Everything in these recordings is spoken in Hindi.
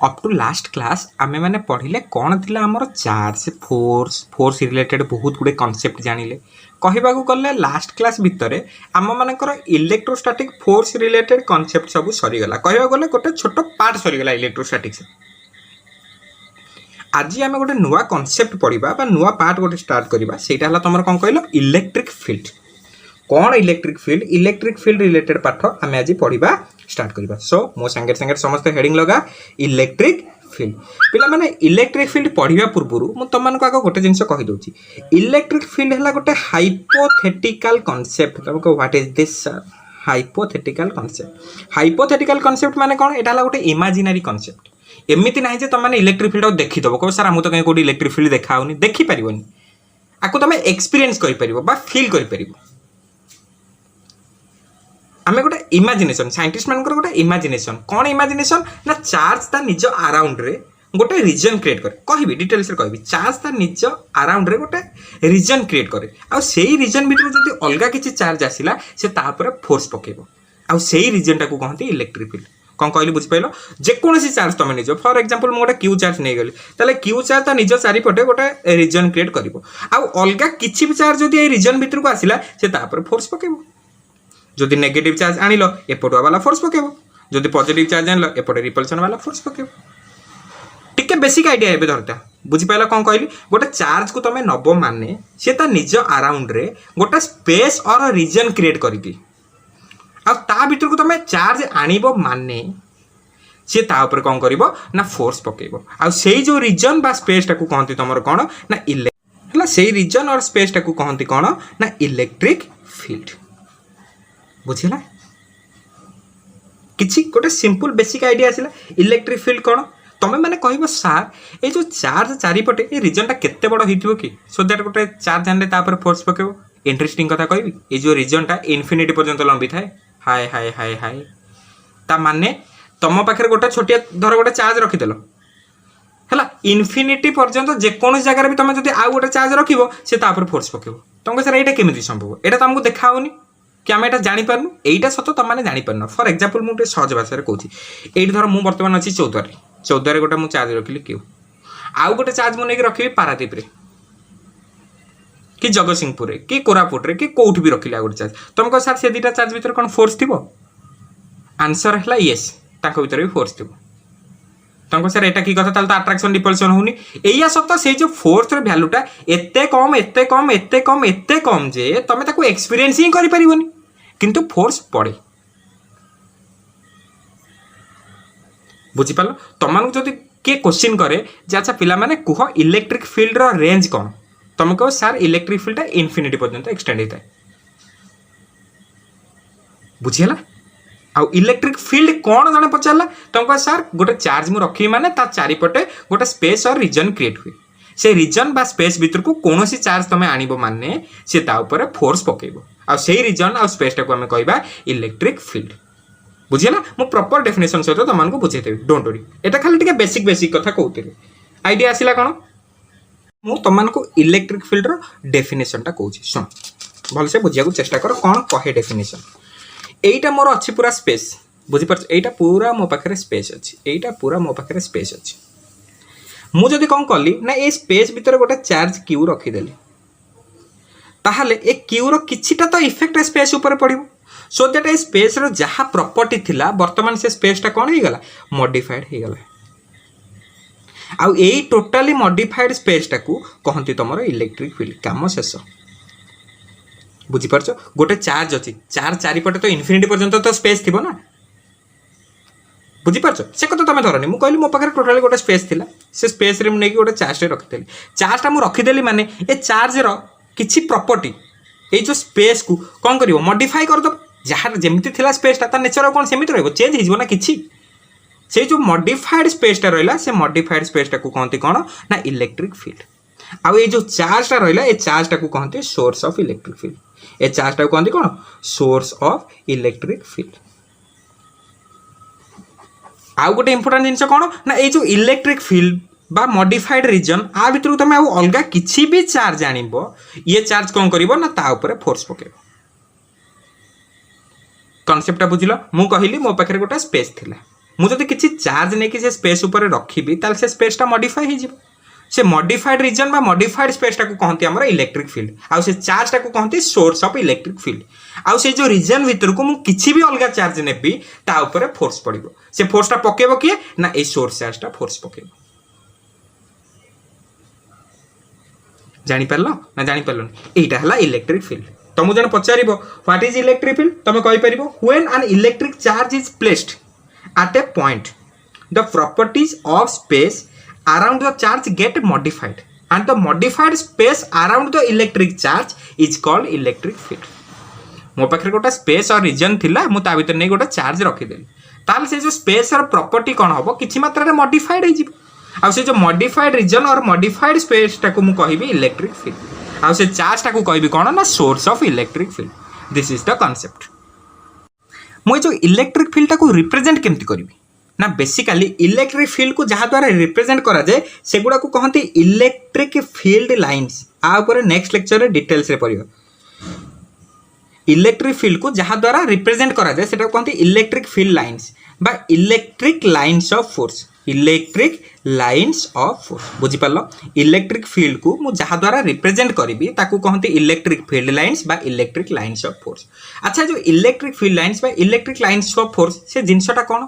अप टू लास्ट क्लास आमे मैंने पढ़िले कौन थिला हमर चार्ज फोर्स रिलेटेड बहुत गुडे कॉन्सेप्ट जानिले कहबाकू गले लास्ट क्लास भितर आम मानकर इलेक्ट्रोस्टैटिक फोर्स रिलेटेड कॉन्सेप्ट सब सरीगला कहबाकू गले गोटे छोट पार्ट सरीगला इलेक्ट्रोस्टैटिक्स। आज आम गोटे नुआ कॉन्सेप्ट पढ़ा नुआ पार्ट गोटे स्टार्ट करवा सेटा हला तुमर कोन कहलो इलेक्ट्रिक फील्ड। कौन इलेक्ट्रिक फील्ड रिलेटेड पाठ आम आज पढ़ा स्टार्ट करवा। सो मो संगे संगे समस्त हेडिंग लगा इलेक्ट्रिक फील्ड। पिला माने इलेक्ट्रिक फील्ड पढ़िया पूर्व मु तुम मानक आगे गोटे जिनस कहि दउची इलेक्ट्रिक फील्ड हला गोटे हाइपोथेटिकल कांसेप्ट। तुमको what is this hypothetical concept माने कोन एटा हला गोटे इमेजिनरी कांसेप्ट। एमिति नाही जे तुम माने इलेक्ट्रिक फील्ड देखि दबो को सर हम तो कहीं कोडी इलेक्ट्रिक फील्ड देखाउनी देखि परिबोनी आको तुम एक्सपीरियंस करि परिबो बा फील करि परिबो। आमे गोटे इमेजिनेशन साइंटिस्ट मानकर गोटे इमेजिनेशन कौन इमेजिनेशन ना चार्ज ता निज अराउंड रे गोटे रीजन क्रिएट करे कहबी डिटेल्स रे कहबी चार्ज ता निज अराउंड रे गोटे रीजन क्रिएट करे आ सेही रीजन भितर जदी अलगा किछि चार्ज आसिला से ता पर फोर्स पकेबो आ सेही रीजन टा को कहंती इलेक्ट्रिक फील्ड। कौन कहली बुझ पाइलो जे कोनोसी चार्ज तुम निज फॉर एग्जांपल मो गोटे क्यू चार्ज नै गली ताले क्यू चार्ज ता निज चारि पटे गोटे रीजन क्रिएट करिवो आ अलगा किछि भी चार्ज जदी ए रीजन भितर को आसिला से ता पर फोर्स पकेबो। जदि नेगेटिव चार्ज आनिलो एपटुआ वाला फोर्स पकेबो जदि पॉजिटिव चार्ज आनिलो एपटे रिपल्सन वाला फोर्स पकेबो। टिके बेसिक आइडिया एबे धरता बुझि पाइलो कौन कहली गोटे चार्ज को तमे नबो माने से ता निज अराउंड रे गोटे स्पेस और रीजन क्रिएट करिकी आ ता भीतर को तमे चार्ज आनिबो माने से ता ऊपर कौन करिवो ना फोर्स पकेबो आ सेही जो रीजन बा स्पेस टा को कहंती तमर कोन ना हला सेही रीजन और स्पेस टा को कहंती कोन ना इलेक्ट्रिक फील्ड। बुझिला किछि गोटे सिंपल बेसिक आइडिया आसिला इलेक्ट्रिक फील्ड कोन तमे माने कहबो सार ए जो चार्ज चारि पटे ए रीजन टा केते बड़ हिथिबो कि सो दैट गोटे चार्ज आनले ता पर फोर्स पकेबो। इंटरेस्टिंग कथा कहबी ए जो रीजन टा इन्फिनिटी पर्यंत लंबी थाए हाय हाय हाय हाय ता माने तम पाखरे गोटे छोटिया धर गोटे चार्ज रखि देलो हला इन्फिनिटी पर्यंत जे कोन जगह भी तमे जदी आ गोटे चार्ज रखिबो से ता पर फोर्स पकेबो तमको सर एटा केमिति संभव एटा तमको देखाउनी कि आम एटा जानी पारनु एटा सत तुम मैंने जानी पारन। फॉर एग्जांपल मुझे सहज भाषा में कहूँ ये धर मुझे बर्तमान अच्छी 14 गोटे मुझे चार्ज रखिली क्यू आउ गोटे चार्ज मुझे रखी पारादीप कि जगतसिंहपुर कि कोरापुट कि कौट भी रखिली गोटे चार्ज तुमको सर से दुटा चार्ज भीतर कौन फोर्स थी आंसर है येस तांको भीतर भी फोर्स थी तुमको सर एटा की कथा ताल तो अट्राक्शन रिपल्सन होनी एया सत से जो फोर्स वैल्यूटा एते कम एते कम एते कम एते कम जे तमे ताको एक्सपीरियंस ही करि परिबोनी किंतु फोर्स पड़े। बुझी पालो तमन जदि के क्वेश्चन करे जे अच्छा पिला माने कुह इलेक्ट्रिक फील्ड रो रेंज कोन तुम कहो सर इलेक्ट्रिक फील्ड इन्फिनिटी पर्यंत एक्सटेंड होता है। बुझीला आउ इलेक्ट्रिक फील्ड कौन जाने पचारा तुमको सर गोटे चार्ज मु रखी माने ता चारिपटे गोटे स्पेस और रीजन क्रिएट हुए से रीजन बा स्पेस भीतर को कौन सी चार्ज तुम आनिबो माने से ता ऊपर फोर्स पकेबो आ सेही रीजन आ स्पेस टा को हमें कहबा इलेक्ट्रिक फील्ड। बुझिला मु प्रॉपर डेफिनेशन सहित तुम को बुझे देबी डोंट वरी एटा खाली टिके बेसिक कथा कहउतिले आइडिया आसिला कोन मु तुम को इलेक्ट्रिक फील्ड रो डेफिनेशन टा कहूची सुन भल से बुझिया को चेष्टा कर कौन कहे डेफिनेशन एटा मोर अच्छी पूरा स्पेस बुझी पार्छ एटा पूरा मो पाखरे स्पेस अछि एटा पूरा मो पाखरे स्पेस अछि मु जदी कोन कली ना ए स्पेस भीतर गोटे चार्ज क्यू रखी देली ताहाले ए क्यू रो किछिटा तो इफेक्ट स्पेस ऊपर पड़िबो सो दैट ए स्पेस रो जहा प्रॉपर्टी थिला वर्तमान से स्पेस टा कोन हे गला मॉडिफाइड हे गला आउ एई टोटली मॉडिफाइड स्पेस टा को कहंती तमरो इलेक्ट्रिक फील्ड काम शेष। बुझी पारछ गोटे चार्ज अछि चार्ज चारिपटे तो इन्फिनिटी पर्यंत तो स्पेस थिबो ना बुझी पारछ से कत तमे धरनी मु कहली मो पाखरे टोटली गोटे स्पेस थिला से स्पेस रे नै कि गोटे चार्ज रे रखिदेली चार्ज ता मु रखिदेली माने ए चार्ज रो किछि प्रॉपर्टी ए जो स्पेस को कोन करिवो मॉडिफाई कर दो जहार जेमिति थिला स्पेस ता नेचर कोन सेमिति रहबो चेंज हिजबो ना किछि से जो मॉडिफाइड स्पेस टा रहला से मॉडिफाइड स्पेस टा को कहंती कोन ना इलेक्ट्रिक फील्ड आउ ए जो चार्ज टा रहला ए चार्ज टा को कहंती सोर्स ऑफ इलेक्ट्रिक फील्ड ए चार्ज टा को कहंती कोन सोर्स ऑफ इलेक्ट्रिक फील्ड। आउ गोटे इंपोर्टेंट जिनस कोन ना ए जो इलेक्ट्रिक फील्ड बा मॉडिफाइड रीजन आ भितर तुम आउ अलगा किछि भी चार्ज आनिबो ये चार्ज कोन करिवो ना ता ऊपर फोर्स पकेबो। कॉन्सेप्ट बुझिलो मु कहिली मो पाखरे गोटे स्पेस थिला मुझे किसी चार्ज नहीं कि से स्पेस ऊपर रखी ताल से स्पेसटा मॉडिफाई हो जाए से मॉडिफाइड रीजन बा मॉडिफाइड स्पेसटा को कहते हैं इलेक्ट्रिक फील्ड आउ से चार्जटा को कहते सोर्स ऑफ इलेक्ट्रिक फील्ड आउ से जो रीजन भीतर को मु किछि भी अलग चार्ज नेबी ता ऊपर फोर्स पड़िबो से फोर्सटा पकेबो किए ना ए सोर्स चार्जटा फोर्स पकेबो जानि परलो ना जानि परलो एटा हला इलेक्ट्रिक फील्ड तुम जन पचारिबो व्हाट इज इलेक्ट्रिक फील्ड तुम कहि परिबो when an electric charge is placed at a point the properties of space around the charge get modified and the modified space around the electric charge is called electric field मो पाखे गोटे स्पेस और रीजन थिला मु ता भीतर नहीं गोटे चार्ज रखीदेली ताल से जो स्पेस और प्रॉपर्टी कौन हम किसी मात्रा रे मॉडिफाइड हो से जो मॉडिफाइड रीजन और मॉडिफाइड स्पेस टाको मु कहबी इलेक्ट्रिक फील्ड आ से चार्ज टाको कहबी कौन ना source of electric field this is the concept मुझे जो इलेक्ट्रिक फील्ड को रिप्रेजेंट केमती करी ना बेसिकली इलेक्ट्रिक फील्ड को जहाँ द्वारा रिप्रेजेंट करा जाए सेगुड़ा को कहते इलेक्ट्रिक फील्ड लाइन्स आपर नेक्स्ट लेक्चर रे डिटेल्स रे पढ़ियो इलेक्ट्रिक फील्ड को जहाँ द्वारा रिप्रेजेंट करा जाए सेटा कहते इलेक्ट्रिक फील्ड लाइन्स बा electric lines of force electric lines of force बुझी पारलो इलेक्ट्रिक फील्ड को मु जहाँ द्वारा रिप्रेजेंट करी ताकू कहते इलेक्ट्रिक फील्ड लाइन्स बा इलेक्ट्रिक लाइन्स ऑफ फोर्स अच्छा जो इलेक्ट्रिक फील्ड लाइन्स बा इलेक्ट्रिक लाइन्स ऑफ फोर्स से जिनसटा कौन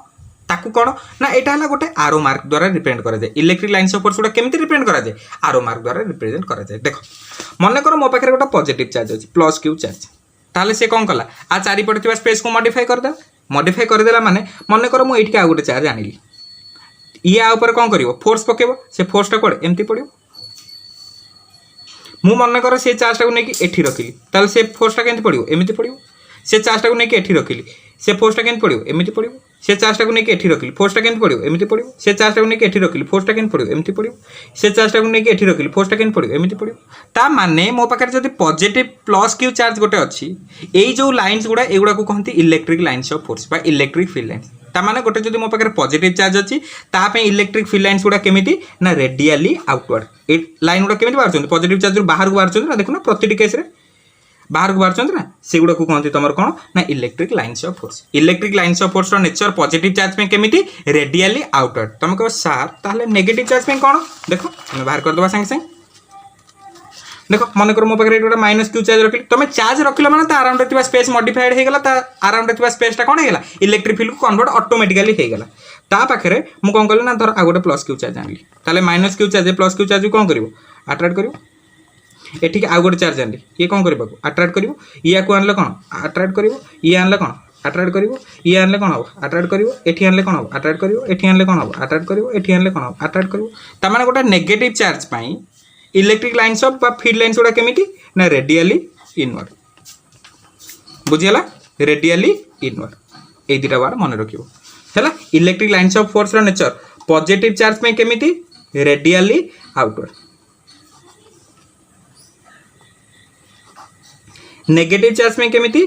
ताकू कौन ना एटा हला गोटे आरो मार्क द्वारा रिप्रेजेंट करा जाए इलेक्ट्रिक लाइन्स ऑफ फोर्स गुडा केमती रिप्रेजेंट करा जाए आरो मार्क द्वारा रिप्रेजेंट करा जाए देखो मन कर मो पाखे गोटे पॉजिटिव चार्ज अछि प्लस क्यू चार्ज ताले से कौन कला आ चारिपटे थिबा स्पेस को मॉडिफाई कर देला माने मन कर मु एठी आ गोटे चार्ज आनिली ये आ ऊपर कौन करिवो फोर्स पकेबो से फोर्सटा कोड एमती पड़ियो मु मन कर से चार्जटा को नेकी एठी रखिली ताल से फोर्सटा केमती पड़ियो एमती पड़ियो से चार्जटा को नेकी एठी रखिली से फोर्सटा केमती पड़ियो एमती पड़ियो से चार्जटा को नेकी एठी रखिली फोर्सटा केमती पड़ियो एमती पड़ियो से चार्जटा को नेकी एठी रखिली फोर्सटा केमती पड़ियो एमती पड़ियो से चार्जटा को नेकी एठी रखिली फोर्सटा केमती पड़ियो एमती पड़ियो ता माने मो पाखर जदी पॉजिटिव प्लस क्यू चार्ज गोटे अछि एई जो लाइन्स गुडा एगुडा को कहंती इलेक्ट्रिक लाइन्स ऑफ फोर्स बा इलेक्ट्रिक फील्ड लाइन्स ता माने गोटे जदी मो पाखर पॉजिटिव चार्ज अछि ता पे इलेक्ट्रिक फील्ड लाइन्स गुडा केमिति ना रेडियली आउटवर्ड ए लाइन गुडा केमिति बाहर पॉजिटिव चार्ज बाहर को बाहर ना देखो ना प्रति केस रे बाहर को बाहर ना से गुडा को कहते तुम कौन ना electric lines of force electric lines of force nature positive charge में केमिति रेडियली आउटवर्ड तुम कहो सार ताहले नेगेटिव चार्ज में कौन देखो तुम बाहर कर दबा संगे संगे देखो मन कर मो पाखे गोटे माइनस क्यू चार्ज रखिली तुम चार्ज रखिल माने ता अराउंड रे स्पेस मॉडिफाइड हो गला ता अराउंड रे स्पेसटा कौन हो गला इलेक्ट्रिक फील्ड को कन्वर्ट ऑटोमेटिकली हो गला ता पाखे मु कौन कली ना धर आ गोटे प्लस क्यू चार्ज आनली ताले minus Q charge plus Q charge कौन करिवो अट्रैक्ट करिवो एठी आ गोटे चार्ज आनली ये कौन करबा को अट्रैक्ट करिवो या को आनले कौन अट्रैक्ट करिवो ये आनले कौन अट्रैक्ट करिवो ये आनले कौन हो अट्रैक्ट करिवो एठी आनले कौन हो अट्रैक्ट करिवो एठी आनले कौन हो अट्रैक्ट करिवो एठी आनले कौन हो अट्रैक्ट करिवो ता माने गोटे नेगेटिव चार्ज पई इलेक्ट्रिक लाइन्स ऑफ बा फील्ड लाइन्स गुडा केमिति ना रेडियली इनवर्ड बुझियला रेडियली इनवर्ड ए दुटा वर्ड मन रखिबो हैला इलेक्ट्रिक लाइन्स ऑफ फोर्स रो नेचर पॉजिटिव चार्ज में केमिति रेडियली आउटवर्ड नेगेटिव चार्ज में केमिति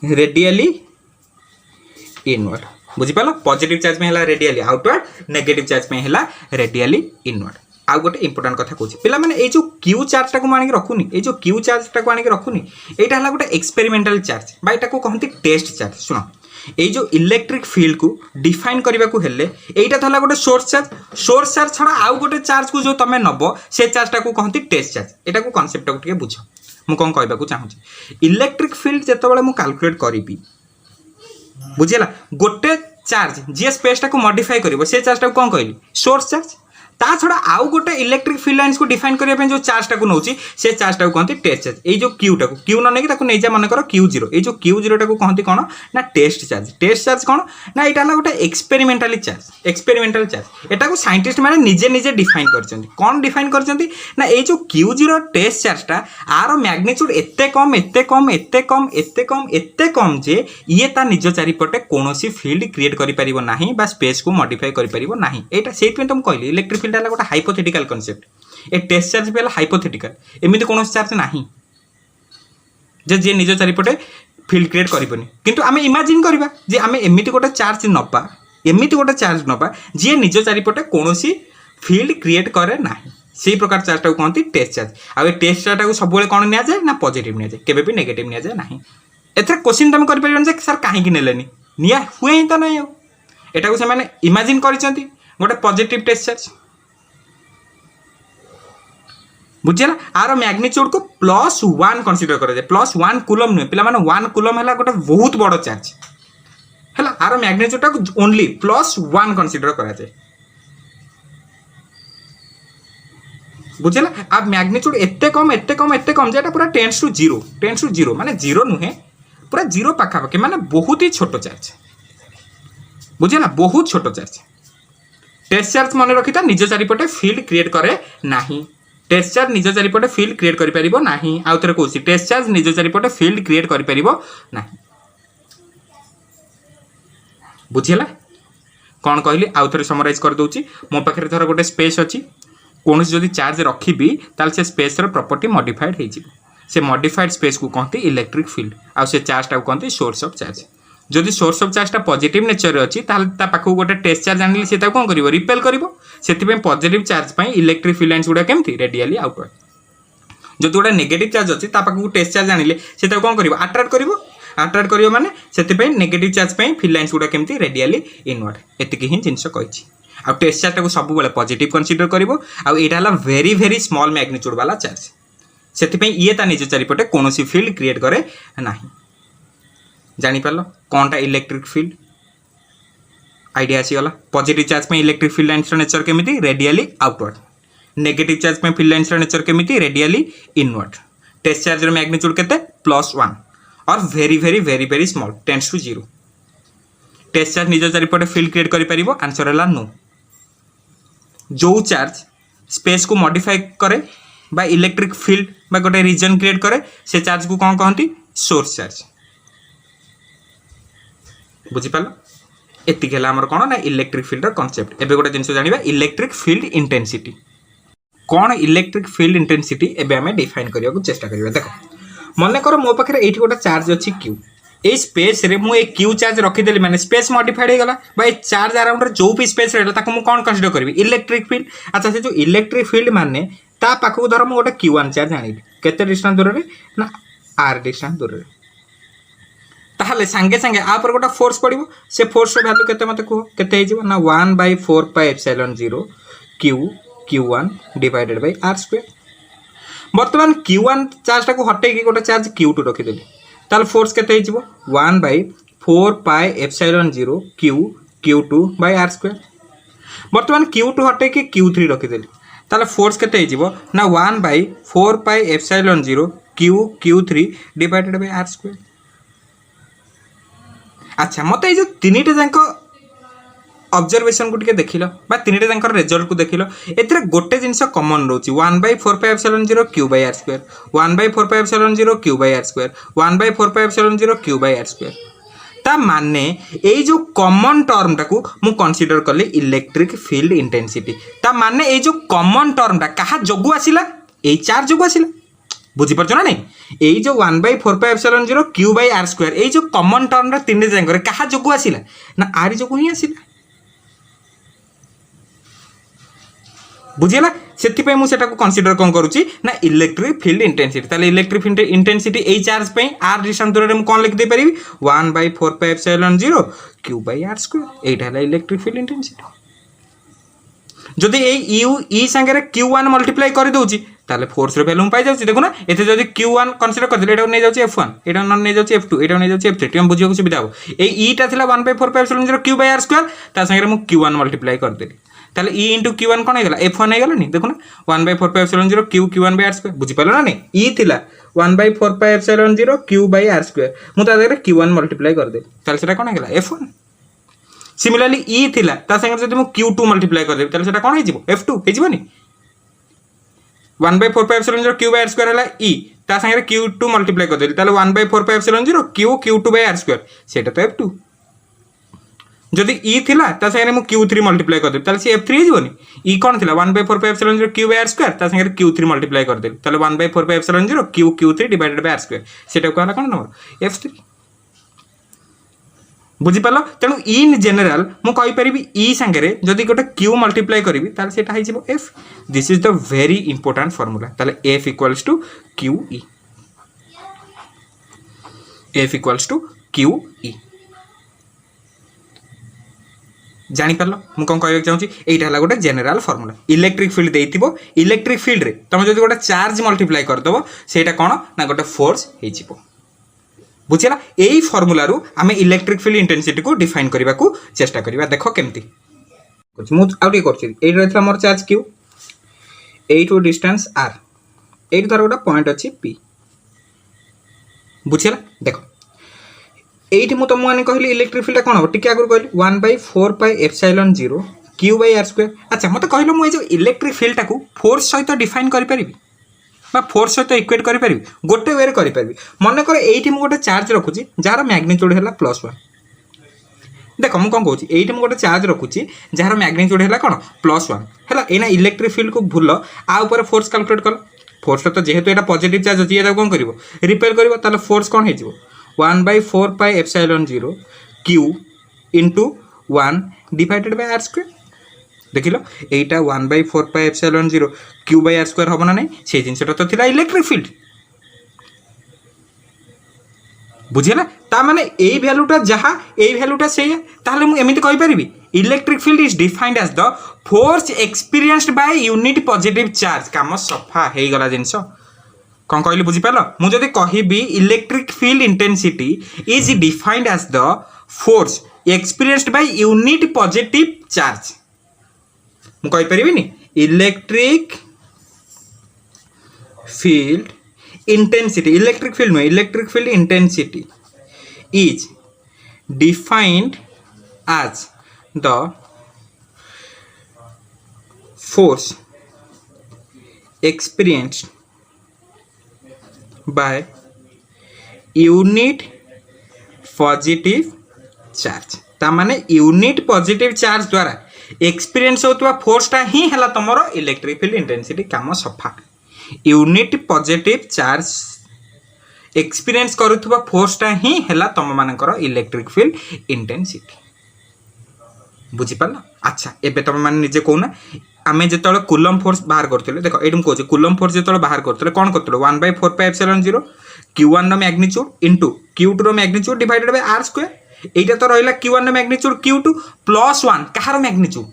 रेडियली इनवर्ड बुझी पालो पॉजिटिव चार्ज में हैला रेडियली आउटवर्ड नेगेटिव चार्ज में हैला रेडियली इनवर्ड आ गोटे इंपोर्टेंट कथा कहूँ पिला माने ए जो क्यू चार्ज टाको मानिक रखुनी ए जो क्यू चार्ज टाको आनिक रखुनी एटा हला गोटे एक्सपेरिमेंटल चार्ज बा एटा को कहंती टेस्ट चार्ज सुनो ए जो इलेक्ट्रिक फील्ड को डिफाइन करबा को हेले एटा थला गोटे सोर्स चार्ज छडा आउ गोटे चार्ज को जो तमे नबो से चार्ज टाको कहंती टेस्ट चार्ज एटा को कांसेप्ट टाको टिके बुझो मु कोन कहबा को चाहूची इलेक्ट्रिक फील्ड जते बेले मु कैलकुलेट करिबी बुझिला गोटे चार्ज जे स्पेस टाको मॉडिफाई करबो से चार्ज टाको कोन कहली सोर्स चार्ज ता छड़ा आउ गोटे इलेक्ट्रिक फील्ड लाइन्स को डिफाइन करबा पे जो चार्ज टाको नउची से चार्ज टाको कहंती टेस्ट चार्ज ए जो क्यू टाको क्यू न नेकी ताको नै जा मन करो Q0 ए जो Q0 टाको कहंती कोन ना टेस्ट चार्ज कोन ना एटा हला गोटे एक्सपेरिमेंटल चार्ज एटा को साइंटिस्ट माने निजे निजे डिफाइन करचंती कोन डिफाइन करचंती ना ए जो Q0 टेस्ट चार्ज टा आरो मैग्नीट्यूड एते कम जे ये ता निज चारिपटे कोनोसी फील्ड क्रिएट करि परिबो नाही बा स्पेस को मॉडिफाई करि परिबो नाही एटा सेहि पे तुम कहली इलेक्ट्रिक फील्ड हला गोटे हाइपोथेटिकल कांसेप्ट ए टेस्ट चार्ज पे हाइपोथेटिकल एमिति कोनो चार्ज नाही जे निज चारिपटे फील्ड क्रिएट करिबनी किंतु आमे इमेजिन करबा जे आमे एमिति गोटे चार्ज नपा जे निज चारिपटे कोनोसी फील्ड क्रिएट करे नाही सेही प्रकार चार्ज टाको कहंती test charge a test charge टाको सबले कोन निया जाय ना पॉजिटिव निया जाय केबे भी नेगेटिव निया जाय नाही एथरे क्वेश्चन तुम कर परिबन जे सर काहे कि नेलेनी निया हुए ही तो नहीं हो एटा को से माने इमेजिन करिसेंती गोटे पॉजिटिव टेस्ट चार्ज बुझेला आर मैग्नीट्यूड को +1 कंसीडर करा जाए +1 कूलम नुहे पिला माने 1 कूलम हैला गोटे बहुत बड़ चार्ज हैला आर मैग्नीट्यूड को ओनली +1 कंसीडर करा जाए बुझेला अब मैग्नीट्यूड एते कम जेटा पूरा टेंस टू जीरो माने जीरो नुहे पूरा जीरो पाखापाखि माने बहुत ही छोट चार्ज बुझेला बहुत छोट चार्ज टेस्ट चार्ज मन रखी निज चारिपटे फील्ड क्रिएट करे नाही टेस्ट चार्ज निज चारिपटे फील्ड क्रिएट करि परिबो नाही आउ थरे कहूसी टेस्ट चार्ज निज चारिपटे फील्ड क्रिएट करि परिबो नाही बुझेला कौन कहली आउ थरे समराइज कर दोची मो पाखरे थर गोटे स्पेस अछि कौन जदि चार्ज रखी से स्पेस प्रॉपर्टी मॉडिफाइड हो मॉडिफाइड स्पेस को कहते इलेक्ट्रिक फील्ड आउ से चार्ज टाक कहते सोर्स ऑफ चार्ज जदि source of charge positive nature अच्छी पाखक गोटे टेस्ट चार्ज आने से कौन कर रिपेल कर positive charge electric field lines गुड़ा केमती रेडियली आउटवर्ड जदि गोटे नेगेटिव चार्ज अच्छी पाखक टेस्ट चार्ज आने से कौन कर अट्राक्ट कर माने से नेगेटिव चार्ज फील्ड लाइन्स गुड़ा केमती रेडियली इनवर्ड एतिकी ही जिनस कही आ टेस्ट चार्ज को सब बेले पॉजिटिव कंसीडर करिवो आ एटा हला वेरी वेरी स्मॉल मैग्नीट्यूड वाला चार्ज सेति ये ता निज चारिपटे कौन फील्ड क्रिएट करे नाही जानि पारलो कोनटा इलेक्ट्रिक फील्ड आइडिया आसीगला पॉजिटिव चार्ज में इलेक्ट्रिक फील्ड लाइन्स नेचर केमिति रेडियली आउटवर्ड नेगेटिव चार्ज में फील्ड लाइन्स नेचर केमिति रेडियली इनवर्ड टेस्ट चार्ज रो मैग्नीट्यूड केते +1 और very very very very small tends to zero test charge निज चारिपटे फील्ड क्रिएट करि परिबो आंसर हला नो जो चार्ज स्पेस को मॉडिफाई करे बा इलेक्ट्रिक फील्ड बा गोटे रीजन क्रिएट करे से चार्ज को कौन कहती सोर्स चार्ज बुझीपाल एतिक आमर कौन ना इलेक्ट्रिक फील्ड कॉन्सेप्ट एबे गोटे जिनस जानिबा इलेक्ट्रिक फील्ड इंटेंसिटी कौन इलेक्ट्रिक फील्ड इंटेंसिटी एबे हमें डिफाइन करने को चेष्टा करिबा देखो मन कर मो पाखे एठी गोटे चार्ज अच्छी क्यू ए स्पेस रे मु ए क्यू चार्ज रखीदेली माने स्पेस मॉडिफाइड हो गला बा चार्ज अराउंड जो भी स्पेस रहला ताको मु कौन कंसीडर करबी इलेक्ट्रिक फील्ड अच्छा से जो इलेक्ट्रिक फील्ड माने ता पाखु धर मु गोटे q1 चार्ज आनिबी केते डिस्टेंस दूर रे ना r डिस्टेंस दूर रे ताहले संगे संगे आ पर गोटा फोर्स पड़िबो से फोर्स रो वैल्यू केते मते को केते हे जिवो ना 1/4πε0 q1 डिवाइडेड बाय r² वर्तमान q1 चार्ज टाको हटे की गोटे चार्ज q2 रखी देली ताल फोर्स केते हे जिवो 1/4πε0 q2 बाय r² वर्तमान q2 हटे की q3 रखी देली ताले फोर्स केते हे जिवो ना 1/4πε0 q3 डिवाइडेड बाय r²। अच्छा मत ये जो तीनटा जाक ऑब्जर्वेशन को टिके देखिल बा तीनटा जाक रिजल्ट को देखिल एथिरे गोटे जिनस कॉमन रोची 1/4πε0 q/r², 1/4πε0 q/r², 1/4πε0 q/r²। ता माने ए जो कॉमन टर्म टाकू मु कंसीडर कली इलेक्ट्रिक फील्ड इंटेंसिटी ता माने ए जो कॉमन टर्म टा कहा जोगु आसिला ए चार्ज जोगु आसिला बुझी परछ ना नहीं ए जो 1/4πε0 q/r² ए जो कॉमन टर्म रा तीन जांगर कहा जोगु आसिला ना आरी जोगु ही आसिला बुझिला सेति पे मु सेटा को कंसीडर कोन करूची ना इलेक्ट्रिक फील्ड इंटेंसिटी ताले इलेक्ट्रिक फील्ड इंटेंसिटी ए चार्ज पे r डिस्टेंस दूर रे मु कोन लिख दे परिबी 1/4πε0 q/r² एटा है इलेक्ट्रिक फील्ड इंटेंसिटी जदि ए u e संगे रे q1 मल्टीप्लाई कर दोची ताले फोर्स रे वैल्यू पाई जाउची देखो ना एते जदि q1 कंसीडर कर देले एटा नै जाउची f1 एटा न नै जाउची f2 एटा नै जाउची f3 टिम बुझियो को सुविधा हो ए e ता थिला 1/4πε0 q/r² ता संगे रे मु q1 मल्टीप्लाई कर देली ताले e * q1 कोन हेगला f1 हेगला नि देखो ना 1/4πε0 q1/r² बुझी पालो ना नि e थिला 1/4πε0 q/r² मु ता देरे q1 मल्टीप्लाई कर दे ताले सेटा कोन हेगला f1 सिमिलरली e थिला ता संगे जदि मु q2 मल्टीप्लाई कर दे ताले सेटा कोन हे जिवो f2 हे जिवो नि 1/4πε0 q/r² हला e ता संगे q2 मल्टीप्लाई कर दे ताले 1/4πε0 q/r² सेटा तो f2 जदि e थिला ता संगे मु q3 मल्टीप्लाई कर दे ताले से f3 हे जिवोनी e कोन थिला 1/4πε0 q/r² ता संगे q3 मल्टीप्लाई कर दे ताले 1/4πε0 q3 डिवाइडेड बाय r² सेटा को हला कोन नंबर f3 बुझी पालो तेणु इन जनरल मु कहि परिबी e संगे रे जदि गोटे q मल्टीप्लाई करिवि ताले सेटा हे जिवो f this is the very important formula ताले f equals to qe f equals to qe जापार मुझे कौन कहना चाहिए यहाँ है गोटे जेनेल फर्मुला इलेक्ट्रिक फिल्ड देथिबो इलेक्ट्रिक फिल्ड रे तुम जो गोटे चार्ज मल्टीप्लाई करदेव सेटा कौन ना गोटे फोर्स हो बुझेगा यही फर्मुला आम इलेक्ट्रिक फिल्ड इंटेंसिटी को डिफाइन करने को चेष्टा करवा देख केमती मुझे कर मोर charge Q at distance R at धर गोटे पॉइंट अच्छी पी बुझेगा देख ये मुझे तुमने कहली इलेक्ट्रिक फिल्ड कौन हम टी आगे कहली 1/4πε0 Q/r²। अच्छा मत कहल मुझे इलेक्ट्रिक फिल्ड को फोर्स सहित डिफाइन करें फोर्स सहित इक्वेट करें गोटे वे करें मन कर ये गोटे चार्ज रखुच्छी जार मैग्नीट्यूड है +1 देख मुझे कौन कहूँ ये गोटे चार्ज रखुच्छी जार मैग्नीट्यूड है कौन +1 है एना इलेक्ट्रिक फिल्ड को भूल आउपर फोर्स कैलकुलेट कल फोर्स तो जेहेतु यहाँ पॉजिटिव चार्ज अच्छी ये कौन कर रिपेल कर फोर्स कौन हो 1/4πε0 Q into 1 divided by r² देख लो यहीटा 1/4πε0 Q/r² हम ना नहीं से जिनटा तो थिला इलेक्ट्रिक फील्ड बुझेगा ता माने यही भैल्यूटा जहाँ यही भैल्यूटा से ताहले मु एमिति कहि परिबी electric field is defined as the force experienced by unit positive charge काम सफा हे गला जिंस कौन कहली बुझीपार मुझे कहबी electric field intensity is defined as the force experienced by unit positive charge मुझे electric field intensity electric field में electric field intensity is defined as the force experienced by unit positive charge ता माने यूनिट पॉजिटिव चार्ज द्वारा एक्सपीरियंस होतबा फोर्सटा ही हला तमरो इलेक्ट्रिक फील्ड इंटेंसिटी काम सफा यूनिट पॉजिटिव चार्ज एक्सपीरियंस करुथबा फोर्सटा ही हला तम मानकर इलेक्ट्रिक फील्ड इंटेंसिटी बुझी पाला। अच्छा एबे तुम माने निजे कहूना आमे जो कूलम फोर्स बाहर करते देख ये मुझे कहूँ कूलम फोर्स जो बाहर करते कौन करते 1/4πε0 Q1 magnitude into Q2 magnitude divided by r² एटा तो रहा Q1 मैग्नीट्यूड Q2 +1 कहार मैग्नीट्यूड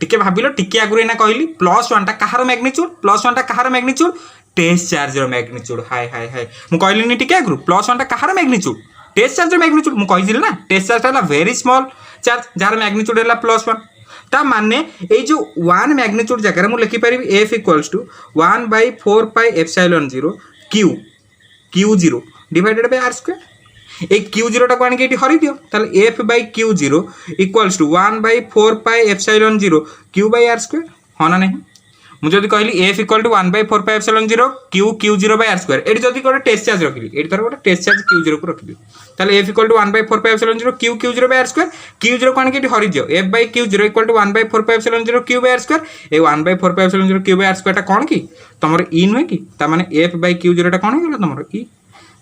टिके भाविल टिके आगुरी ना कहली +1 कहार मैग्नीट्यूड +1 कहार मैग्नीट्यूड टेस्ट चार्ज मैग्नीट्यूड हाय हाय हाय मुझे कहली टिके आगु +1 कहार मैग्नीट्यूड टेस्ट चार्ज मैग्नीट्यूड मुझे कही ना टेस्ट चार्ज है very small charge jar magnitude है +1 ता माने ये जो 1 मैग्नीट्यूड जगह मुझे लिखिपारि F equals to 1/4πε0 Q0 divided by r² ए Q0 टाको आनिक हरि दियो ताले F/Q0 इक्वल्स टू 1/4πε0 Q/r² हाँ ना नहीं मुझे कहली F इक्वल टू 1/4πε0 Q0/r² ये जब गोटे टेस्ट चार्ज रखी ये धर गोटे टेस्ट चार्ज Q0 को रखी ताले F equal to 1/4πε0 Q0/r² Q0 को आनिक हरि दियो F/Q0 equal to 1/4πε0 Q/r² A 1/4πε0 Q/r² कौन कि तुम ई नुहे कि माने F/Q0 कौन हो तुम ई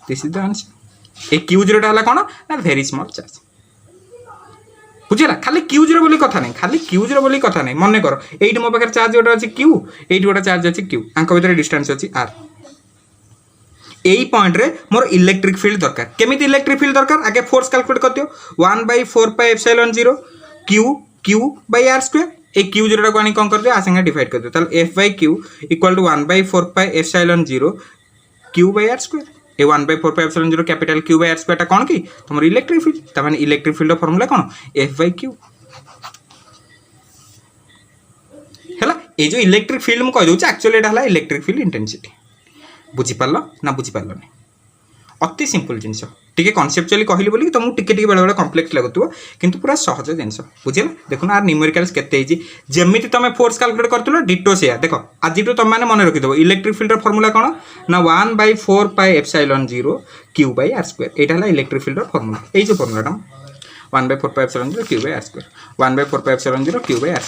दिस इज द आंसर ए Q0 है कौन ना वेरी स्मॉल चार्ज बुझेगा खाली Q0 बोली कथा नहीं खाली Q0 बोली कथा नहीं मन कर ये मो पाखे चार्ज गोटे अच्छी Q ये गोटे चार्ज अच्छी Q आंक भीतर डिस्टेंस अच्छी R यही पॉइंट रे मोर इलेक्ट्रिक फील्ड दरकार केमिति इलेक्ट्रिक फील्ड दरकार आगे फोर्स कैलकुलेट कर दियो 1/4πε0 Q/r² ए Q0 को आनी कौन कर दियो आ संगे डिवाइड कर दियो ताले F/Q equal to 1/4πε0 Q/r² A 1/4πε0 capital Q/r² कौन कि तुम इलेक्ट्रिक फील्ड तमाने इलेक्ट्रिक फील्ड फॉर्मूला कौन F/Q है ये जो इलेक्ट्रिक फील्ड मुझे कही दूसरी एक्चुअली एटा है इलेक्ट्रिक फील्ड इंटेंसिटी बुझीपार ना बुझीपार नहीं अति सिंपल जिनस टी कनसेप्चुअली कहली बोली तुमको टिके बेले बेले कम्प्लेक्स लगुव किंतु पूरा सहज जिनस बुझेगा देखो आर न्यूमेरिकल्स केते जमी तुम फोर्स कैलकुलेट कर डिटो से देख आज तुम मैंने मन रखिदेव इलेक्ट्रिक फील्ड फॉर्मूला कौन ना 1/4πε0 Q/r² यहाँ है इलेक्ट्रिक फील्ड फॉर्मूला ये जो फॉर्मूलाटा 1/4πε0 Q/r² 1/4πε0 Q/r²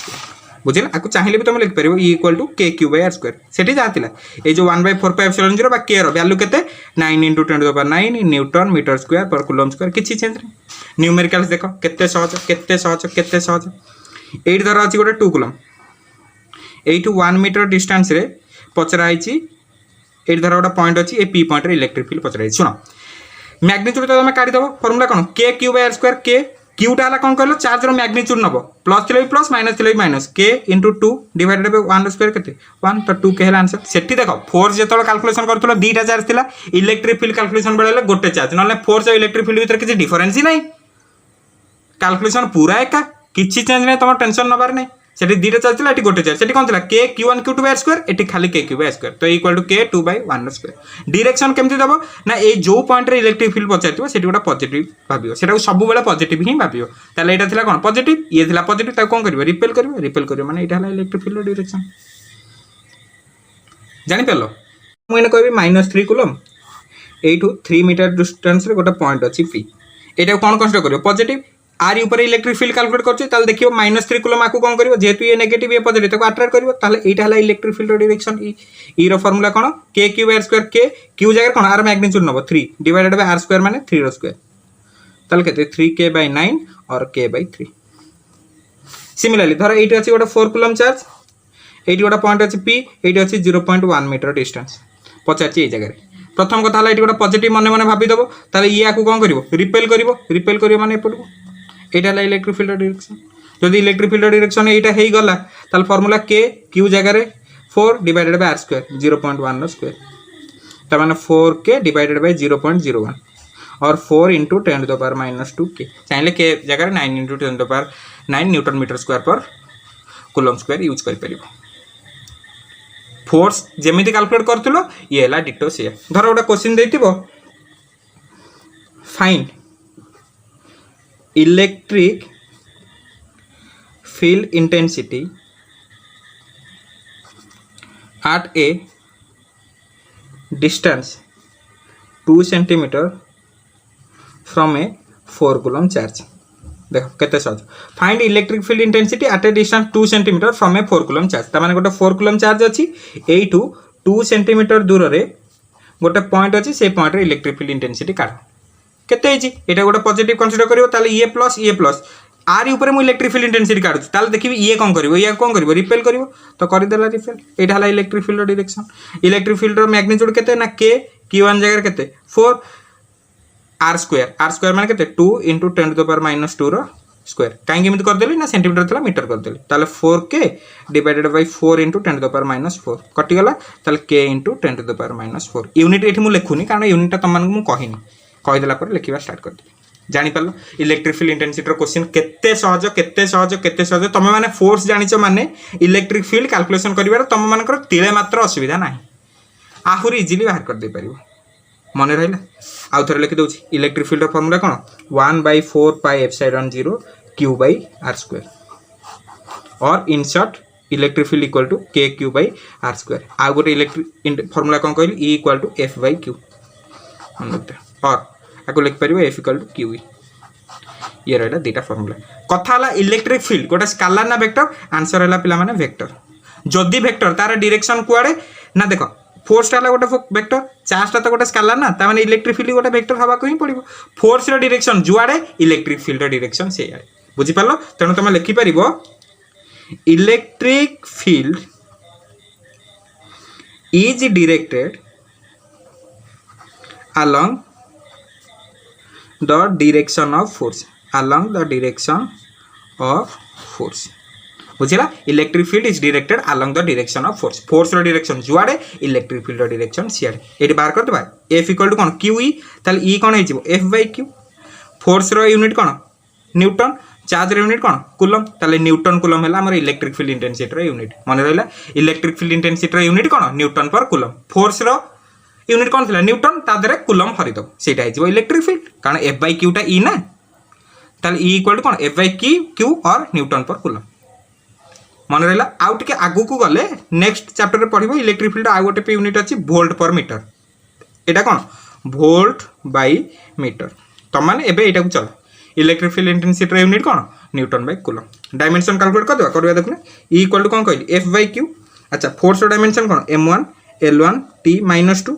बुझे आपको चाहिए भी तुम लिखिपार इक्वल टू KQ/r² से जहाँ थी ये जो 1/4πε0 के वैल्यू के 9 × 10⁹ Newton metre square per coulomb square किसी चेंज नहीं न्यूमेरिकल्स देख केते सहज ये धर अच्छी गोटे 2 कूलम यू 1 मीटर डिस्टेंस रे पचराई ये धर गोटे पॉइंट अच्छी ये P पॉइंट इलेक्ट्रिक फील्ड पचराई शुण मैग्नीट्यूड तो तुम काटिदेव फॉर्मूला कौन KQ/r² K क्यूटा है कौन कहल चार्ज मैग्निट्यूड नब प्लस थी प्लस माइनस थी माइनस के इंटू 2 डिवाइडेड बाय 1 स्क्वायर के 1 तो 2 के है आंसर से देख फोर्स जो कैलकुलेशन कर दुईटा चार्ज था इलेक्ट्रिक फील्ड कैलकुलेशन बेले गोटे चार्ज ना फोर्स और इलेक्ट्रिक फील्ड भीतर किसी डिफरेन्स ही नहीं कैलकुलेशन पूरा एका किसी चेंज नहीं तुम टेंशन नबार नहीं सेठी दुईटा चार्ज था गोटे चार्ज से कौन था के Q1 Q2 bye square eighty खाली के Q बाय स्क्वायर तो इक्वल टू के 2 बाय 1 स्क्वायर डायरेक्शन केमती दब ना ये जो पॉइंट रे इलेक्ट्रिक फील्ड पचार से गोटे पॉजिटिव भाव से सब बेले पॉजिटिव ही भाव ताले एटा थिला कौन पॉजिटिव ये थिला पॉजिटिव ताको कौन करिवो रिपेल करिवो माने एटा हला इलेक्ट्रिक फील्ड डायरेक्शन जानि परलो मुझे कहबी -3 कूलम एठू 3 मीटर डिस्टेंस रे गोटे पॉइंट अछि P एटा कौन कंसीडर करिवो पॉजिटिव आर ऊपर इलेक्ट्रिक फील्ड कैलकुलेट कर देखिए -3 कूलम आपको कौन करिवो जेहेतु ये नेगेटिव ये पॉजिटिव ताको अट्रैक्ट करिवो ताले एटा हला इलेक्ट्रिक फील्ड डायरेक्शन ई रो फार्मूला कोन k q r square k q जगह कोन आर मैग्नीट्यूड नबो 3 डिवाइडेड बाय r स्क्वायर माने 3 रो स्क्वायर ताले केते 3k बाय 9 और k बाय 3 सिमिलरली धर एटी अछि गोटे 4 कूलम चार्ज एटी गोटे पॉइंट अछि p एटी अछि 0.1 मीटर डिस्टेंस पचाची ए जगह प्रथम कथा हला एटी गोटे पॉजिटिव मने मने भाबी दबो ताले ये आकु कौन करिवो रिपेल करिवो माने एपटको एटा ला इलेक्ट्रिक फील्ड डायरेक्शन जदि इलेक्ट्रिक फील्ड डायरेक्शन एटा हेई गला ताल फार्मूला k q जगह रे 4 divided by r square 0.1 square त माने 4k डिवाइडेड बाय 0.01 और 4 into 10 to the power -2k चाहे k जगह 9 into 10 to the power 9 newton metre square per coulomb square use कर परिबो फोर्स जेमिति कैलकुलेट करथलो ये हला डिटो से धर गोटे क्वेश्चन देथिबो find electric field intensity at a distance 2 centimeter from a 4 coulomb charge देखो केते सहज find electric field intensity at A distance 2 centimetre from A 4 coulomb charge ता माने गोटे 4 कूलम चार्ज अछि एठू 2 सेंटीमीटर दूर रे गोटे पॉइंट अछि से पॉइंट रे इलेक्ट्रिक फील्ड इंटेंसिटी काढ केते हिची एटा गोटे पॉजिटिव कंसीडर करिवो ताले ये प्लस आर ऊपर मु इलेक्ट्रिक फील्ड इंटेंसिटी काढु ताले देखिबी ये कोन करिवो रिपेल करिवो तो करि देला रिपेल एटा हला electric field direction electric field रो मैग्नीट्यूड केते ना k q1 जगह केते 4 r स्क्वायर माने केते 2 into 10 to the power -2 रो स्क्वायर काहे केमिति कर देली ना सेंटीमीटर थला मीटर कर देली ताले 4k divided by 4 into 10 to the power -4 कटि गला ताले k into 10 to the power -4 unit एठी मु लेखुनी कारण यूनिट ता तमन मु कहिनी कहि देला पर लेखिबा स्टार्ट कर दे जानि पालो इलेक्ट्रिक फील्ड इंटेंसिटी रो क्वेश्चन केते सहज तमे माने फोर्स जानिचो माने इलेक्ट्रिक फील्ड कैलकुलेशन करिवार तमे मानकर तिले मात्र असुविधा नाही आहुरी इजीली बाहर कर दे परिबो मने रहला आउ थरे लिखि दोछि इलेक्ट्रिक फील्ड रो फार्मूला कोन 1/4 pi epsilon 0 q by r square और in short electric field equal to k q by r square आ गोटे इलेक्ट्रिक फार्मूला कोन कहली e equal to f by q और आको लिख परिबो f इक्वल टू q ये रहला दुटा फार्मूला कथा हला इलेक्ट्रिक फील्ड गोटे स्केलर ना वेक्टर आंसर हला पिला माने वेक्टर जदी वेक्टर तार डायरेक्शन कुआडे ना देखो फोर्स हला गोटे वेक्टर चार्ज ता गोटे स्केलर ना ता माने इलेक्ट्रिक फील्ड गोटे वेक्टर हवा को ही पड़िबो फोर्स रो डायरेक्शन जुआडे इलेक्ट्रिक फील्ड रो डायरेक्शन से आए बुझी पालो तनो तमे लिखि परिबो electric field is directed along the direction of force बुझला electric field is directed along the direction of force रो डायरेक्शन जुआडे इलेक्ट्रिक फील्ड रो डायरेक्शन सियाडे एटी बाहर कर दबा f इक्वल टू कोन qe ताले e कोन हेजिवो f by q फोर्स रो यूनिट कोन न्यूटन चार्ज रो यूनिट कोन कूलम ताले न्यूटन कूलम हला हमर इलेक्ट्रिक फील्ड इंटेंसिटी रो यूनिट मन रहला इलेक्ट्रिक फील्ड इंटेंसिटी रो यूनिट कोन न्यूटन पर कूलम फोर्स रो यूनिट कोन थिला न्यूटन ता दरे कूलम हरि दो सेटा हेजिवो इलेक्ट्रिक फील्ड कारण f by q टा e ना ताले e इक्वल टू कोन f by q और न्यूटन पर कूलम मन रहला आउ टिके आगु को गले नेक्स्ट चैप्टर रे पढिबो इलेक्ट्रिक फील्ड आ गोटे पे यूनिट अछि वोल्ट पर metre Etah cone volt by metre त माने एबे एटा को चलो इलेक्ट्रिक फील्ड इंटेंसिटी रे यूनिट कोन newton by coulomb dimension calculate करबा देखले e इक्वल टू कोन कहली f by q अच्छा फोर्स रो डायमेंशन कोन m1 l1 t -2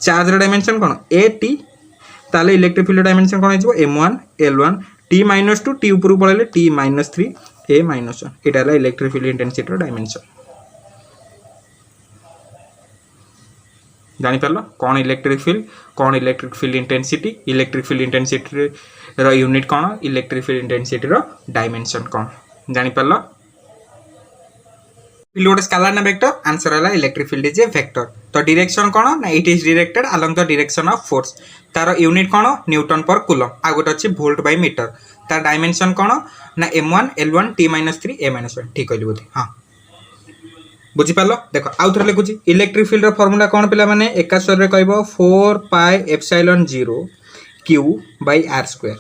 चार्ज रो डायमेंशन कोन a t ताले इलेक्ट्रिक फील्ड डायमेंशन कोन हिजबो m1 l1 t -2 t ऊपर पळले t -3 a -1 Etah La electric field intensity row dimension जापर कौन इलेक्ट्रिक फील्ड इंटेंसिटी रो यूनिट कौन इलेक्ट्रिक फील्ड इंटेंसिटी रो डायमेंशन कौन जापर फील्ड गोटे स्केलर ना वेक्टर आंसर है electric field is a vector तो डायरेक्शन कौन ना it is directed along the direction of force तार यूनिट कौन न्यूटन पर कूलम आ गोटे अच्छी वोल्ट बाय मीटर तार डायमेंशन कौन ना m1 l1 t-3 a-1 ठीक कहली बोधे हाँ बुझीपार देख आउ थे लिखुची इलेक्ट्रिक फील्ड फर्मूला कौन पिला माने एका स्वर रे कहबो 4 pi epsilon 0 q by r square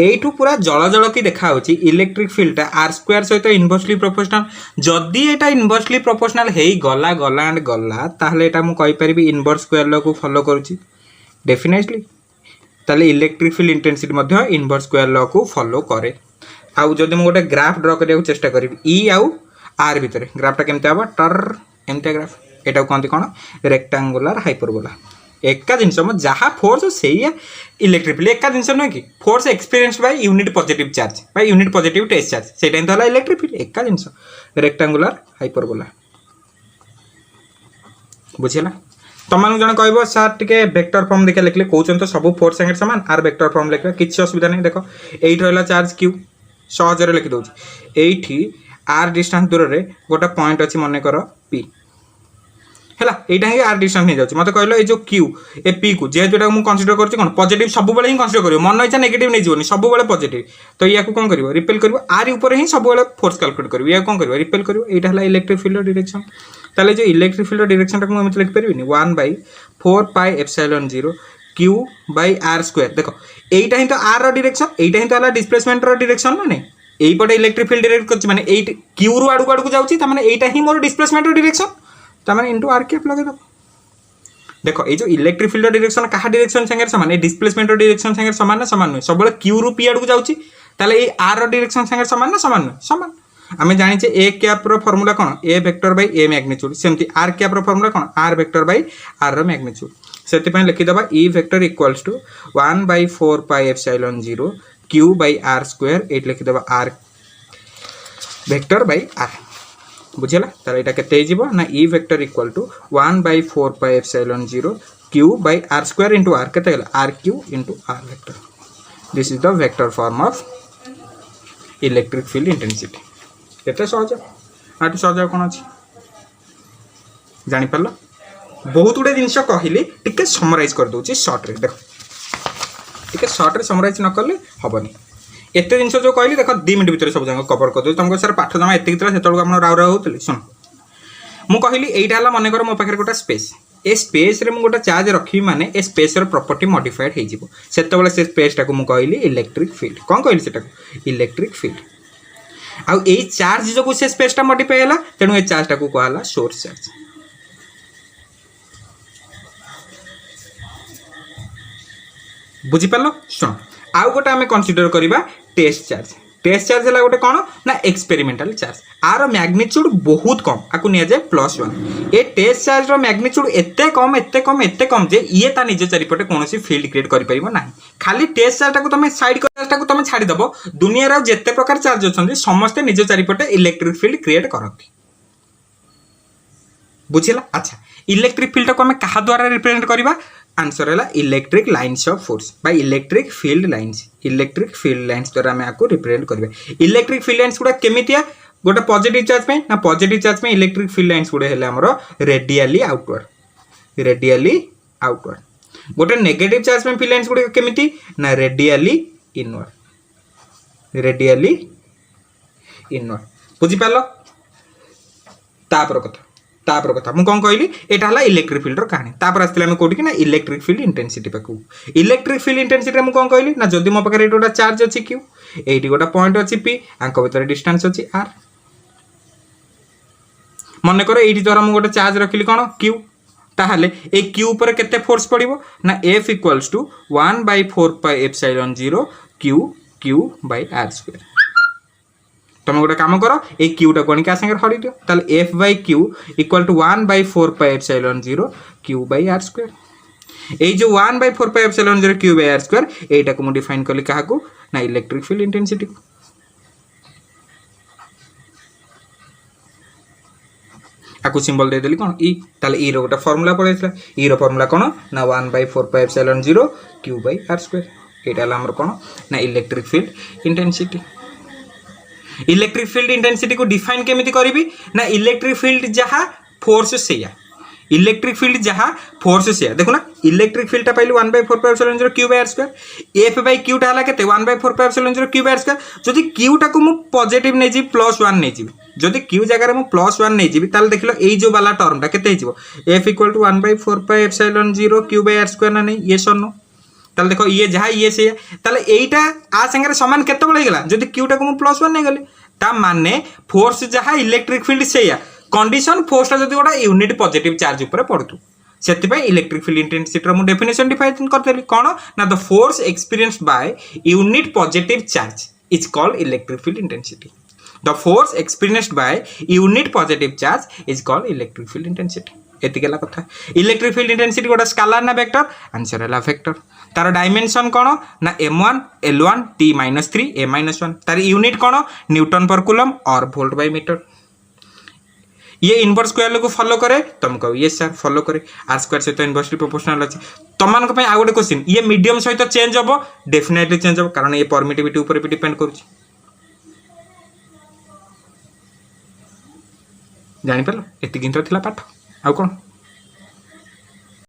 एठू पूरा जल जल की देखा होची इलेक्ट्रिक फील्ड आर स्क्वायर सहित इनवर्सली प्रोपोर्शनल जदि एटा इनवर्सली प्रोपोर्शनल हेई गला गला एंड गला ताहले एटा मु कहि परिबी इनवर्स स्क्वायर लॉ को फॉलो करूची डेफिनेटली ताले इलेक्ट्रिक फील्ड इंटेंसिटी मध्ये इनवर्स स्क्वायर लॉ को फॉलो करे आउ जदि मु गोटे ग्राफ ड्रा करिया चेष्टा करिबी ई आउ आर भितर ग्राफटा केमते हबो टर एमते ग्राफ एटा कहते कौन रेक्टांगुलर हाइपरबोला एका जिनस जहाँ फोर्स से इलेक्ट्रिक फील्ड एका जिनस नुह कि force experience by unit positive charge by unit positive test charge सेटा ही तो इलेक्ट्रिक फील्ड एका जिनस रेक्टांगुलर हाइपरबोला बुझीला तुम जन कह सार टे वेक्टर फॉर्म देखा लिखले कौन तो सब फोर्स संगे सामान आर वेक्टर फॉर्म लिखा किसी असुविधा नहीं देख ये रहा चार्ज क्यू सहजरे लिखिदे ये आर डिस्टेंस दूर में गोटे पॉइंट अच्छी मन कर पी है यहाँ ही आर डिस्टेंस नहीं जाऊँ मत कहल ये क्यू ए पी को जेहेतु मुझे कनसीडर करूँ कौन पॉजिटिव सब ही कनसीडर कर मन इच्छा नेगेटिव नहीं जीवन सब पॉजिटिव तो या कौन कर रिपेल कर आर ऊपर ही सब फोर्स कैलकुलेट कर या कौन कर रिपेल कर यहाँ है इलेक्ट्रिक फील्ड डायरेक्शन ताले जो इलेक्ट्रिक फील्ड डायरेक्शन टाक मुझे लिखिपारि 1/4 pi epsilon 0 q by r square देख यहीटा ही तो आर डायरेक्शन यहीटा ही तो डिस्प्लेसमेंट डायरेक्शन ना नहीं यही पटे इलेक्ट्रिक फील्ड डायरेक्ट करछि माने एट क्यू रु आडू आडू जाउछि त माने एटा ही मोर डिस्प्लेसमेंट डायरेक्शन त माने इनटू आर कैप लगे दो देखो ये जो इलेक्ट्रिक फील्ड डायरेक्शन कहा डायरेक्शन संगे समान ए डिस्प्लेसमेंट डायरेक्शन संगे समान ना समान नहीं सब क्यू रु पी आडू जाउछि ताले ए आर डायरेक्शन संगे समान ना समान नहीं समान आमे जानिछे ए कैप रो फार्मूला कोन a vector by a magnitude सेमती आर कैप रो फार्मूला कोन आर वेक्टर बाय आर रो मैग्नीट्यूड सेति पय लिखि दबा e vector equals to 1/4 pi epsilon 0 q by r square एट लिखि दबा r वेक्टर बाय r बुझिला तार एटा केते हिजिबो ना e vector equal to 1/4 pi epsilon 0 q by r square into r केते गेला rq into r vector this is the vector form of electric field intensity केते सहज आटू सहज कोन अछि जानि परलो बहुत गुडे जिंस कहली टिके समराइज कर दोछि शॉर्ट रे देखो टिके शॉर्ट रे समराइज न करले हबनी एते जिंस जो कहली देखो 2 मिनिट भीतर सब जंग कवर कर दो तुमको सर पाठ जमा एते कितरा सेतळ हम राव राव होतले सुन मु कहली एटा हला माने कर मो पाखर गोटा स्पेस ए स्पेस रे मु गोटा चार्ज रखी माने ए स्पेस रो प्रॉपर्टी मॉडिफाइड हे जिवो सेतबेले से स्पेस टाको मु कहली इलेक्ट्रिक फील्ड कोन कहली सेटा इलेक्ट्रिक फील्ड आ ए चार्ज जो से स्पेस टा मॉडिफाई हला तेनु ए चार्ज टाको कहला सोर्स चार्ज बुझी पारलो सुन आउ गोटे आम कनसीडर करवा टेस्ट चार्ज है गोटे कौन ना एक्सपेरिमेंटल चार्ज आर मैग्नीट्यूड बहुत कम आपको नि जाए +1 ए टेस्ट चार्ज रो मैग्नीट्यूड एते कम जे ये ता निज चारिपटे कौन फील्ड क्रिएट कर परिबो ना खाली टेस्ट चार्ज टाको तुम साइड चार्ज तुम छाड़ी दबो दुनिया रो जेते प्रकार चार्ज अछंती समस्त निज चारिपटे इलेक्ट्रिक फील्ड क्रिएट करती बुझिला अच्छा इलेक्ट्रिक फील्ड को हम कहा द्वारा रिप्रेजेंट करबा आंसर है electric lines of force by electric field lines द्वारा आम आपको रिप्रेजेंट करबा इलेक्ट्रिक फील्ड लाइन्स गुडा केमितिया गोटे पॉजिटिव चार्ज पे ना पॉजिटिव चार्ज पे इलेक्ट्रिक फील्ड लाइन्स गुडे हेले हमरो रेडियली आउटवर्ड गोटे नेगेटिव चार्ज पे फील्ड लाइन्स गुडे केमिति ना रेडियली इनवर्ड बुझी पारलो तापर कथा मुझे कौन कहली यहाँ है इलेक्ट्रिक फील्ड कहानी तापर आसला कौटी ना इलेक्ट्रिक फील्ड इंटेंसिटी पाक इलेक्ट्रिक फील्ड इंटेंसिटी मुझे कौन कहली ना जदि मो पाखे गोटे चार्ज अच्छी क्यू ये गोटे पॉइंट अच्छी पी आंक भीतर डिस्टेंस अच्छी आर मन कर ये द्वारा मुझे गोटे चार्ज रखिली कौन क्यू ताहले ए क्यू पर केते फोर्स पड़िबो ना F equals to 1/4 pi epsilon 0 q by r square तुम गोटे काम कर ए क्यूटा गणी क्या संगे हरी दियो ताले F/Q equal to 1/4 pi epsilon 0 q by r square ए जो 1/4 pi epsilon 0 q by r square एटा को मु डिफाइन करली काहा को ना इलेक्ट्रिक फील्ड इंटेंसिटी ताकू सिंबल देदेली कौन ई ताले ई रो गोटे फॉर्मूला पड़ेगा ई रो फॉर्मूला कौन ना 1/4πε0 Q/r²। एटा हमर कौन ना electric field intensity. Electric field intensity को डिफाइन केमिति करिवि ना इलेक्ट्रिक फील्ड जहा फोर्स सेया इलेक्ट्रिक फील्ड जहा फोर्स सेया देखो ना इलेक्ट्रिक फील्ड पाइलु 1/4πε0 Q/r²। F बाय Q टा हला केते 1/4πε0 Q/r²। जदि Q टा को मु पॉजिटिव नै जी +1 नै जी जदि Q जगह रे मु +1 नै जी ताले देखिलो एई जो वाला टर्म टा केते हिजबो F = 1/4πε0 Q/r² ना नै ये सनो ताले देखो ये जहा ये से ताले एईटा आ संगे समान केते बळे गेला जदि Q टा को मु +1 नै गले ता माने फोर्स जहा इलेक्ट्रिक फील्ड सेया कंडीशन फोर्स जदि गोटा यूनिट पॉजिटिव चार्ज ऊपर पड़तु से इलेक्ट्रिक फील्ड इंटेंसिटी मु डेफिनेशन डिफाइन करदेली कौन ना the force experienced by unit positive charge is called electric field intensity. The force experienced by unit positive charge is called electric field intensity. एतिकेला कथा इलेक्ट्रिक फील्ड इंटेंसिटी गोटा स्केलर ना वेक्टर आंसर है वेक्टर। तार डायमेंशन कौन ना m1 l1 t-3 a-1 तार यूनिट कौन न्यूटन पर कूलम और वोल्ट बाय मीटर। ये इनवर्स स्क्वायर को फॉलो करे तुम कहो ये सर फॉलो करे आर स्क्वायर सहित इनवर्सली प्रोपोर्शनल अच्छे तुम मान आ गोटे क्वेश्चन ये मीडियम सहित चेंज हम डेफिनेटली चेंज हम कारण ये परमिटिविटी ऊपर भी डिपेंड करुच्ची जानी पार एति पाठ आउ कौन।